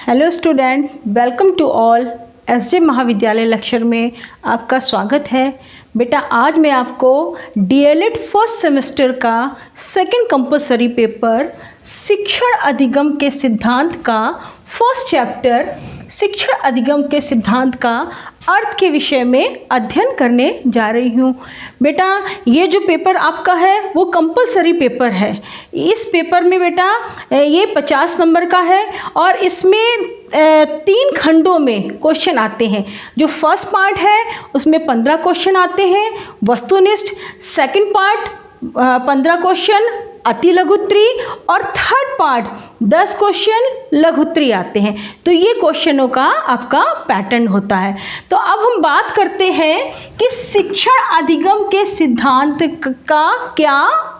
Hello student, welcome to all. SJ महाविद्यालय lecture में आपका स्वागत है। बेटा आज मैं आपको डीएलएड फर्स्ट सेमेस्टर का सेकंड कंपलसरी पेपर शिक्षण अधिगम के सिद्धांत का फर्स्ट चैप्टर शिक्षण अधिगम के सिद्धांत का अर्थ के विषय में अध्ययन करने जा रही हूँ। बेटा ये जो पेपर आपका है वो कंपलसरी पेपर है। इस पेपर में बेटा ये 50 नंबर का है और इसमें 3 खंडों में क्वेश्चन आते हैं। जो फर्स्ट पार्ट है उसमें 15 क्वेश्चन आते हैं वस्तुनिष्ठ, सेकंड पार्ट 15 क्वेश्चन अति लघुत्तरी और थर्ड पार्ट 10 क्वेश्चन लघुत्तरी आते हैं। तो ये क्वेश्चनों का आपका पैटर्न होता है। तो अब हम बात करते हैं कि शिक्षण अधिगम के सिद्धांत का क्या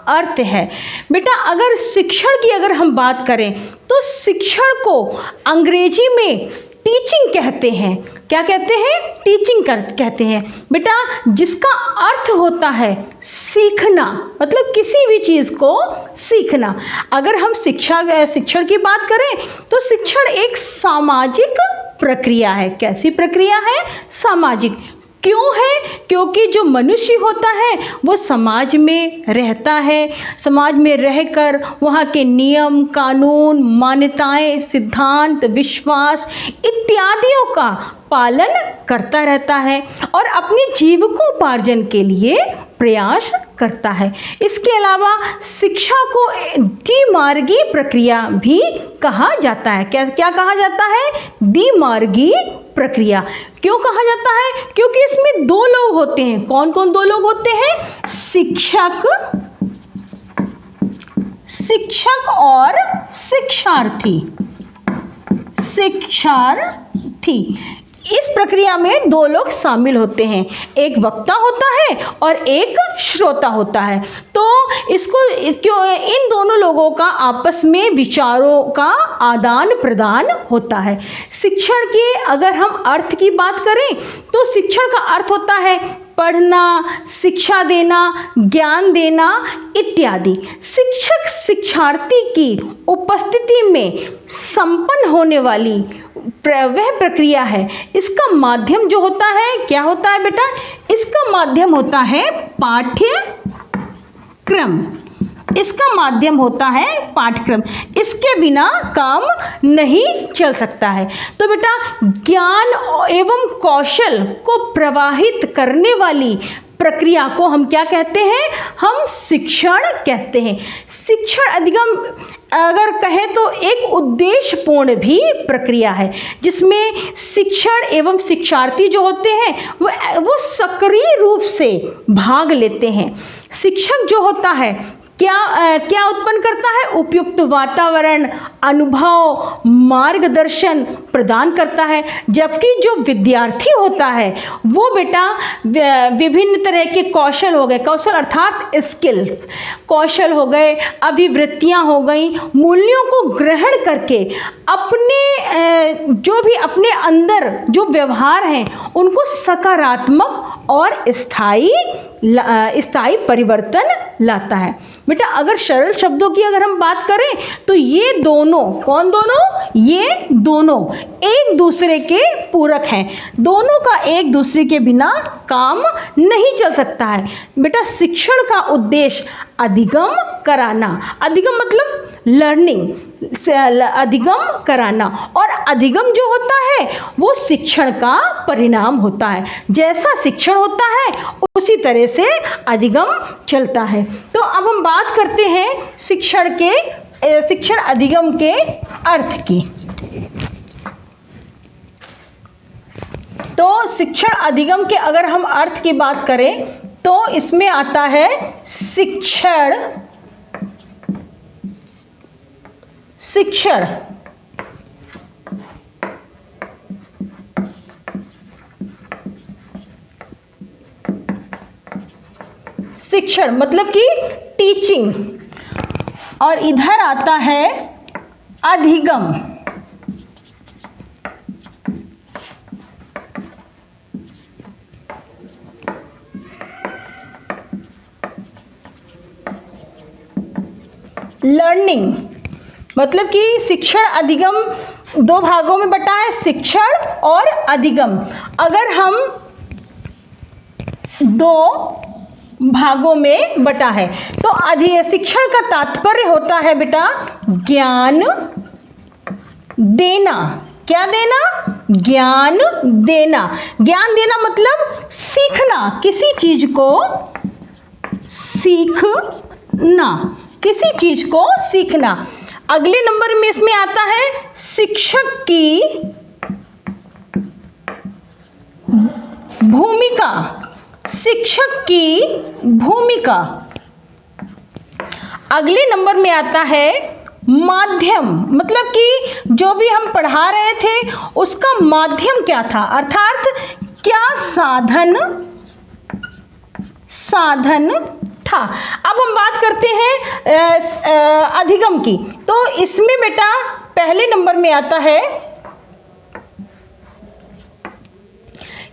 अर्थ है। बेटा अगर शिक्षण की अगर हम बात करें तो शिक्षण को अंग्रेजी में टीचिंग कहते हैं। क्या कहते हैं? टीचिंग कहते हैं। बेटा जिसका अर्थ होता है सीखना, मतलब किसी भी चीज़ को सीखना। अगर हम शिक्षण की बात करें तो शिक्षण एक सामाजिक प्रक्रिया है। कैसी प्रक्रिया है? सामाजिक। क्यों है? क्योंकि जो मनुष्य होता है वो समाज में रहता है, समाज में रहकर वहाँ के नियम, कानून, मान्यताएं, सिद्धांत, विश्वास इत्यादियों का पालन करता रहता है और अपने जीविकोपार्जन के लिए प्रयास करता है। इसके अलावा शिक्षा को द्विमार्गी प्रक्रिया भी कहा जाता है। क्या कहा जाता है? द्विमार्गी प्रक्रिया। क्यों कहा जाता है? क्योंकि इसमें 2 लोग होते हैं। कौन कौन 2 लोग होते हैं? शिक्षक और शिक्षार्थी। इस प्रक्रिया में 2 लोग शामिल होते हैं, एक वक्ता होता है और एक श्रोता होता है। तो इन दोनों लोगों का आपस में विचारों का आदान प्रदान होता है। शिक्षण के अगर हम अर्थ की बात करें तो शिक्षण का अर्थ होता है पढ़ना, शिक्षा देना, ज्ञान देना इत्यादि। शिक्षक शिक्षार्थी की उपस्थिति में संपन्न होने वाली वह प्रक्रिया है। इसका माध्यम जो होता है, क्या होता है बेटा? इसका माध्यम होता है पाठ्यक्रम। इसका माध्यम होता है पाठ्यक्रम। इसके बिना काम नहीं चल सकता है। तो बेटा ज्ञान एवं कौशल को प्रवाहित करने वाली प्रक्रिया को हम क्या कहते हैं? हम शिक्षण कहते हैं। शिक्षण अधिगम अगर कहें तो एक उद्देश्यपूर्ण भी प्रक्रिया है जिसमें शिक्षण एवं शिक्षार्थी जो होते हैं वो सक्रिय रूप से भाग लेते हैं। शिक्षक जो होता है क्या उत्पन्न करता है? उपयुक्त वातावरण, अनुभव, मार्गदर्शन प्रदान करता है। जबकि जो विद्यार्थी होता है वो बेटा विभिन्न तरह के कौशल हो गए, कौशल अर्थात स्किल्स, कौशल हो गए, अभिवृत्तियां हो गई, मूल्यों को ग्रहण करके अपने जो भी अपने अंदर जो व्यवहार हैं उनको सकारात्मक और स्थायी परिवर्तन लाता है। बेटा अगर सरल शब्दों की अगर हम बात करें तो ये दोनों, कौन दोनों? ये दोनों एक दूसरे के पूरक हैं। दोनों का एक दूसरे के बिना काम नहीं चल सकता है। बेटा शिक्षण का उद्देश्य अधिगम कराना। अधिगम मतलब लर्निंग, अधिगम कराना। और अधिगम जो होता है वो शिक्षण का परिणाम होता है। जैसा शिक्षण होता है उसी तरह से अधिगम चलता है। तो अब हम बात करते हैं शिक्षण अधिगम के अर्थ की। तो शिक्षण अधिगम के अगर हम अर्थ की बात करें तो इसमें आता है शिक्षण मतलब कि टीचिंग, और इधर आता है अधिगम। लर्निंग मतलब कि शिक्षण अधिगम दो भागों में बटा है, शिक्षण और अधिगम। अगर हम दो भागों में बटा है तो शिक्षण का तात्पर्य होता है बेटा ज्ञान देना। क्या देना? ज्ञान देना। ज्ञान देना मतलब सीखना, किसी चीज को सीखना, किसी चीज को सीखना। अगले नंबर में इसमें आता है शिक्षक की भूमिका। शिक्षक की भूमिका। अगले नंबर में आता है माध्यम, मतलब कि जो भी हम पढ़ा रहे थे उसका माध्यम क्या था, अर्थात क्या साधन था। अब हम बात करते हैं अधिगम की। तो इसमें बेटा पहले नंबर में आता है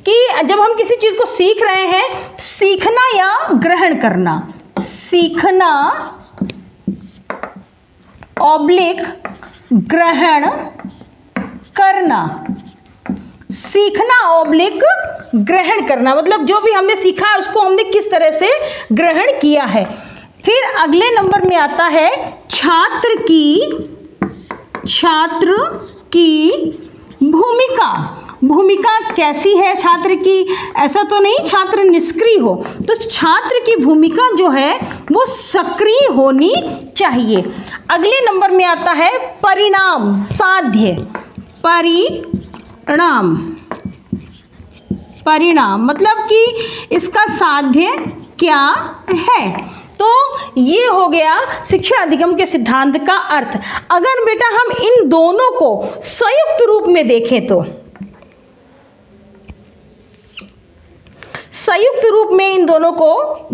कि जब हम किसी चीज को सीख रहे हैं, सीखना या ग्रहण करना, सीखना ऑब्लिक ग्रहण करना, सीखना ऑब्लिक ग्रहण करना, मतलब जो भी हमने सीखा है उसको हमने किस तरह से ग्रहण किया है। फिर अगले नंबर में आता है छात्र की भूमिका। भूमिका कैसी है छात्र की? ऐसा तो नहीं छात्र निष्क्रिय हो, तो छात्र की भूमिका जो है वो सक्रिय होनी चाहिए। अगले नंबर में आता है परिणाम, साध्य। परिणाम मतलब कि इसका साध्य क्या है। तो ये हो गया शिक्षण अधिगम के सिद्धांत का अर्थ। अगर बेटा हम इन दोनों को संयुक्त रूप में देखें तो संयुक्त रूप में इन दोनों को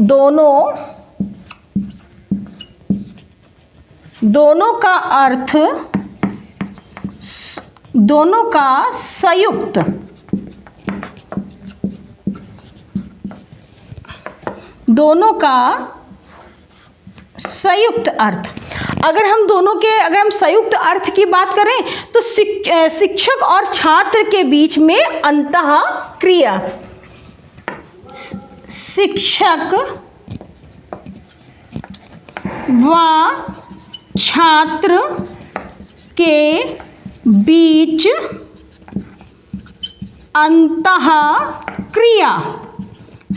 दोनों का अर्थ, दोनों का संयुक्त अर्थ, अगर हम संयुक्त अर्थ की बात करें तो शिक्षक और छात्र के बीच में अंतः क्रिया, शिक्षक व छात्र के बीच अंतः क्रिया,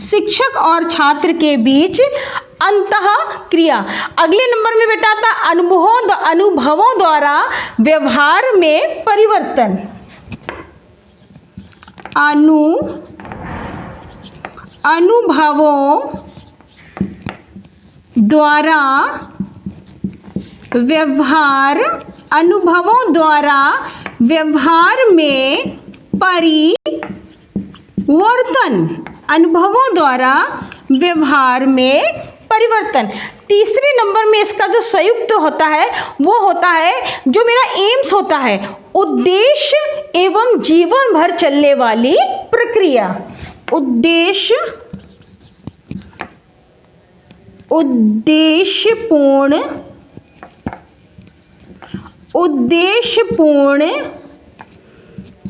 शिक्षक और छात्र के बीच अंतः क्रिया। अगले नंबर में बेटा आता अनुभवों द्वारा व्यवहार में परिवर्तन। अनुभवों द्वारा व्यवहार में परिवर्तन। अनुभवों द्वारा व्यवहार में परिवर्तन। तीसरे नंबर में इसका जो संयुक्त होता है वो होता है, जो मेरा एम्स होता है, उद्देश्य एवं जीवन भर चलने वाली प्रक्रिया। उद्देश्यपूर्ण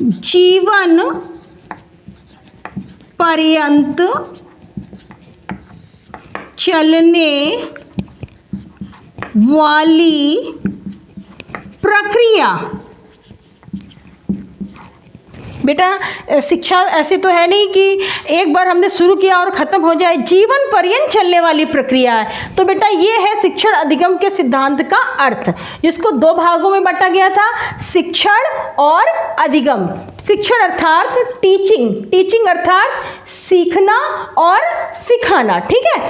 जीवन पर्यंत चलने वाली प्रक्रिया। बेटा शिक्षा ऐसे तो है नहीं कि एक बार हमने शुरू किया और ख़त्म हो जाए, जीवन पर्यंत चलने वाली प्रक्रिया है। तो बेटा ये है शिक्षण अधिगम के सिद्धांत का अर्थ, जिसको दो भागों में बांटा गया था, शिक्षण और अधिगम। शिक्षण अर्थात टीचिंग अर्थात सीखना और सिखाना, ठीक है।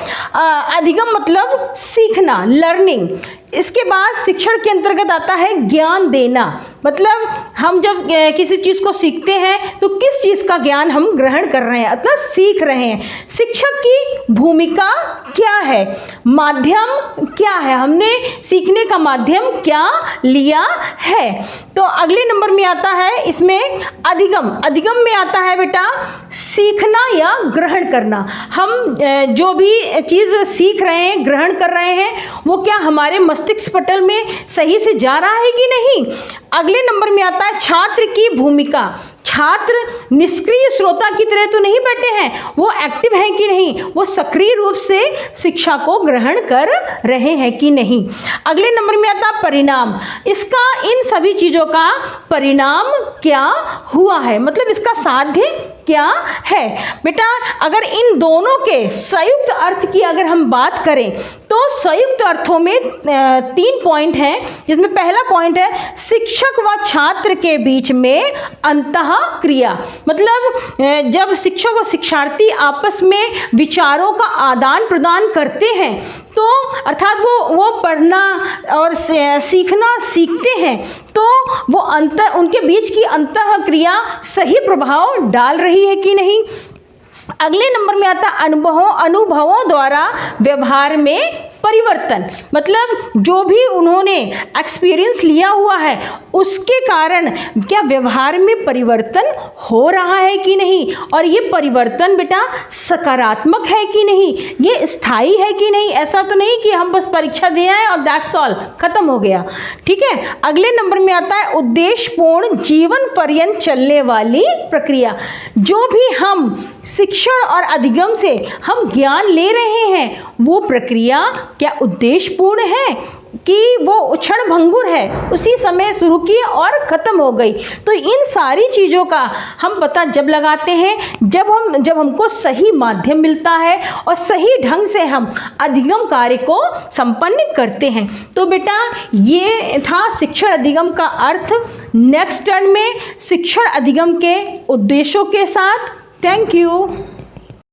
अधिगम मतलब सीखना, लर्निंग। इसके बाद शिक्षण के अंतर्गत आता है ज्ञान देना, मतलब हम जब किसी चीज़ को सीखते हैं तो किस चीज़ का ज्ञान हम ग्रहण कर रहे हैं, अर्थात सीख रहे हैं। शिक्षक की भूमिका क्या है, माध्यम क्या है, हमने सीखने का माध्यम क्या लिया है। तो अगले नंबर में आता है इसमें अधिगम, अधिगम में आता है बेटा सीखना या ग्रहण करना। हम जो भी चीज़ सीख रहे हैं, ग्रहण कर रहे हैं, वो क्या हमारे मस्तिष्क पटल में सही से जा रहा है कि नहीं। अगले नंबर में आता है छात्र की भूमिका। छात्र निष्क्रिय श्रोता की तरह तो नहीं बैठे हैं, वो एक्टिव हैं कि नहीं, वो सक्रिय रूप से शिक्षा को ग्रहण कर रहे हैं कि नहीं। अगले नंबर में आता है परिणाम। इसका इन सभी चीज़ों का परिणाम क्या हुआ है, मतलब इसका साध्य क्या है। बेटा अगर इन दोनों के संयुक्त अर्थ की अगर हम बात करें तो संयुक्त अर्थों में 3 पॉइंट हैं, जिसमें पहला पॉइंट है शिक्षक व छात्र के बीच में अंतः क्रिया। मतलब जब शिक्षक और शिक्षार्थी आपस में विचारों का आदान प्रदान करते हैं तो अर्थात वो पढ़ना और सीखना सीखते हैं तो वो उनके बीच की अंतः क्रिया सही प्रभाव डाल रही है कि नहीं। अगले नंबर में आता अनुभवों द्वारा व्यवहार में परिवर्तन। मतलब जो भी उन्होंने एक्सपीरियंस लिया हुआ है उसके कारण क्या व्यवहार में परिवर्तन हो रहा है कि नहीं, और ये परिवर्तन बेटा सकारात्मक है कि नहीं, ये स्थायी है कि नहीं। ऐसा तो नहीं कि हम बस परीक्षा दे आए और दैट्स ऑल, खत्म हो गया। ठीक है। अगले नंबर में आता है उद्देश्यपूर्ण जीवन पर्यंत चलने वाली प्रक्रिया। जो भी हम शिक्षण और अधिगम से हम ज्ञान ले रहे हैं वो प्रक्रिया क्या उद्देश्यपूर्ण है कि वो क्षण भंगुर है, उसी समय शुरू की और ख़त्म हो गई। तो इन सारी चीज़ों का हम पता जब लगाते हैं जब हमको सही माध्यम मिलता है और सही ढंग से हम अधिगम कार्य को संपन्न करते हैं। तो बेटा ये था शिक्षण अधिगम का अर्थ। नेक्स्ट टर्न में शिक्षण अधिगम के उद्देश्यों के साथ। Thank you.